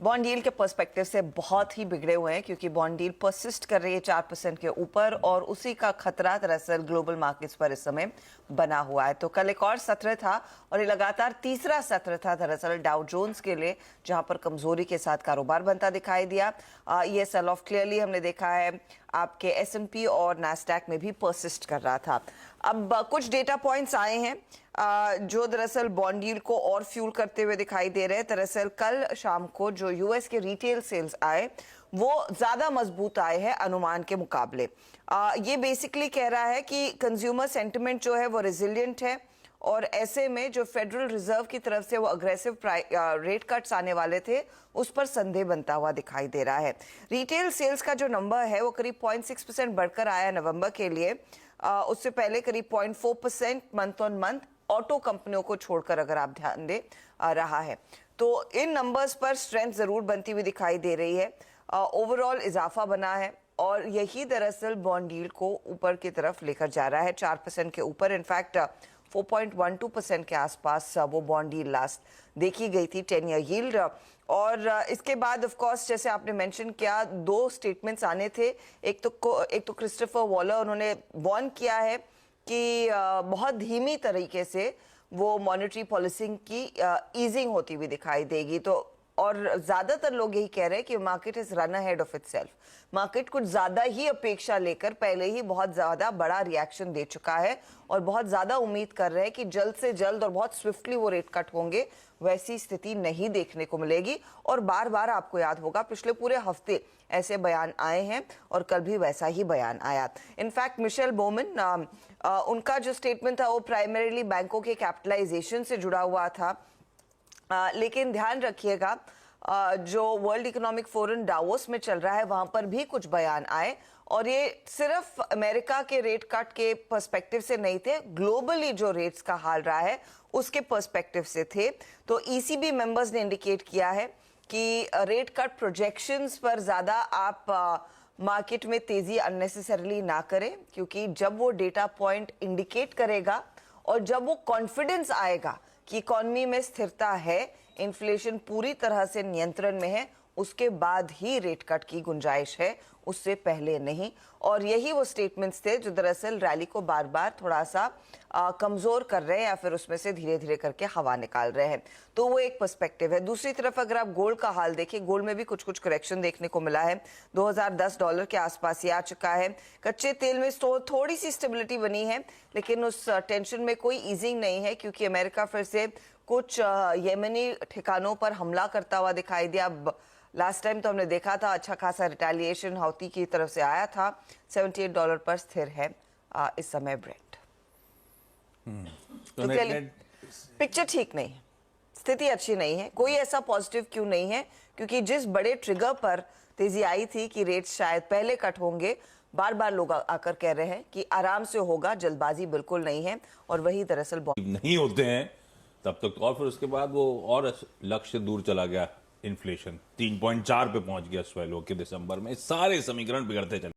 Bond deal के perspective से बहुत ही बिगड़े हुए हैं क्योंकि बॉन्ड डील परसिस्ट कर रही है 4% के ऊपर और उसी का खतरा दरअसल ग्लोबल मार्केट्स पर इस समय बना हुआ है। तो कल एक और सत्र था और ये लगातार तीसरा सत्र था दरअसल डाउ जोन्स के लिए, जहां पर कमजोरी के साथ कारोबार बनता दिखाई दिया। ये सेल ऑफ क्लियरली हमने देखा है आपके S&P और नैस्डैक में भी परसिस्ट कर रहा था। अब कुछ डेटा पॉइंट्स आए हैं जो दरअसल बॉन्ड डील को और फ्यूल करते हुए दिखाई दे रहे हैं। दरअसल कल शाम को जो यूएस के रिटेल सेल्स आए वो ज्यादा मजबूत आए हैं अनुमान के मुकाबले। ये बेसिकली कह रहा है कि कंज्यूमर सेंटिमेंट जो है वो रेजिलिएंट है और ऐसे में जो फेडरल रिजर्व की तरफ से वो अग्रेसिव रेट कट्स आने वाले थे उस पर संदेह बनता हुआ दिखाई दे रहा है। रिटेल सेल्स का जो नंबर है वो करीब 0.6% बढ़कर आया नवंबर के लिए। उससे पहले करीब 0.4% मंथ ऑन मंथ ऑटो कंपनियों को छोड़कर अगर आप ध्यान दें रहा है। तो इन नंबर्स पर स्ट्रेंथ जरूर बनती हुई दिखाई दे रही है। ओवरऑल इजाफा बना है और यही दरअसल बॉन्ड डील को ऊपर की तरफ लेकर जा रहा है 4% के ऊपर। इनफैक्ट 4.12% के आसपास वो बॉन्ड डील लास्ट देखी गई थी 10 ईयर यील्ड। और इसके बाद ऑफ कोर्स जैसे आपने मेंशन किया दो स्टेटमेंट्स आने थे। एक तो क्रिस्टोफर वॉलर उन्होंने वार्न किया है कि बहुत धीमी तरीके से वो मॉनेटरी पॉलिसी की ईजिंग होती हुई दिखाई देगी। तो और ज्यादातर लोग यही कह रहे हैं कि market is run ahead of itself. Market कुछ ज्यादा ही अपेक्षा लेकर पहले ही बहुत ज्यादा बड़ा रिएक्शन दे चुका है और बहुत ज्यादा उम्मीद कर रहे हैं कि जल्द से जल्द और बहुत स्विफ्टली वो रेट कट होंगे। वैसी स्थिति नहीं देखने को मिलेगी और बार बार आपको याद होगा पिछले पूरे हफ्ते ऐसे बयान आए हैं और कल भी वैसा ही बयान आया। इनफैक्ट मिशेल बोमन उनका जो स्टेटमेंट था वो प्राइमरीली बैंकों के कैपिटलाइजेशन से जुड़ा हुआ था। लेकिन ध्यान रखिएगा जो वर्ल्ड इकोनॉमिक फोरम डावोस में चल रहा है वहां पर भी कुछ बयान आए और ये सिर्फ अमेरिका के रेट कट के पर्सपेक्टिव से नहीं थे, ग्लोबली जो रेट्स का हाल रहा है उसके पर्सपेक्टिव से थे। तो ईसीबी मेंबर्स ने इंडिकेट किया है कि रेट कट प्रोजेक्शंस पर ज्यादा आप मार्केट में तेजी अननेसेसरली ना करें, क्योंकि जब वो डेटा पॉइंट इंडिकेट करेगा और जब वो कॉन्फिडेंस आएगा कि इकोनॉमी में स्थिरता है, इन्फ्लेशन पूरी तरह से नियंत्रण में है, उसके बाद ही रेट कट की गुंजाइश है, उससे पहले नहीं। और यही वो स्टेटमेंट्स थे जो दरअसल रैली को बार बार थोड़ा सा कमजोर कर रहे हैं या फिर उसमें से धीरे धीरे करके हवा निकाल रहे हैं। तो वो एक पर्सपेक्टिव है। दूसरी तरफ अगर आप गोल्ड का हाल देखें, गोल्ड में भी कुछ कुछ करेक्शन देखने को मिला है। $2010 के आसपास ये आ चुका है। कच्चे तेल में थोड़ी सी स्टेबिलिटी बनी है, लेकिन उस टेंशन में कोई ईजिंग नहीं है क्योंकि अमेरिका फिर से कुछ येमेनी ठिकानों पर हमला करता हुआ दिखाई दिया। लास्ट टाइम तो हमने देखा था अच्छा खासा रिटेलिएशन हौती की तरफ से आया था। $78 पर स्थिर है इस समय ब्रेंट। तो पिक्चर ठीक नहीं है, स्थिति अच्छी नहीं है। कोई ऐसा पॉजिटिव क्यों नहीं है, क्योंकि जिस बड़े ट्रिगर पर तेजी आई थी कि रेट शायद पहले कट होंगे, बार बार लोग आकर कह रहे हैं कि आराम से होगा, जल्दबाजी बिल्कुल नहीं है। और वही दरअसल नहीं होते हैं तब तक और फिर उसके बाद वो और लक्ष्य दूर चला गया। इन्फ्लेशन 3.4 पे पहुंच गया 12 के दिसंबर में। सारे समीकरण बिगड़ते चले।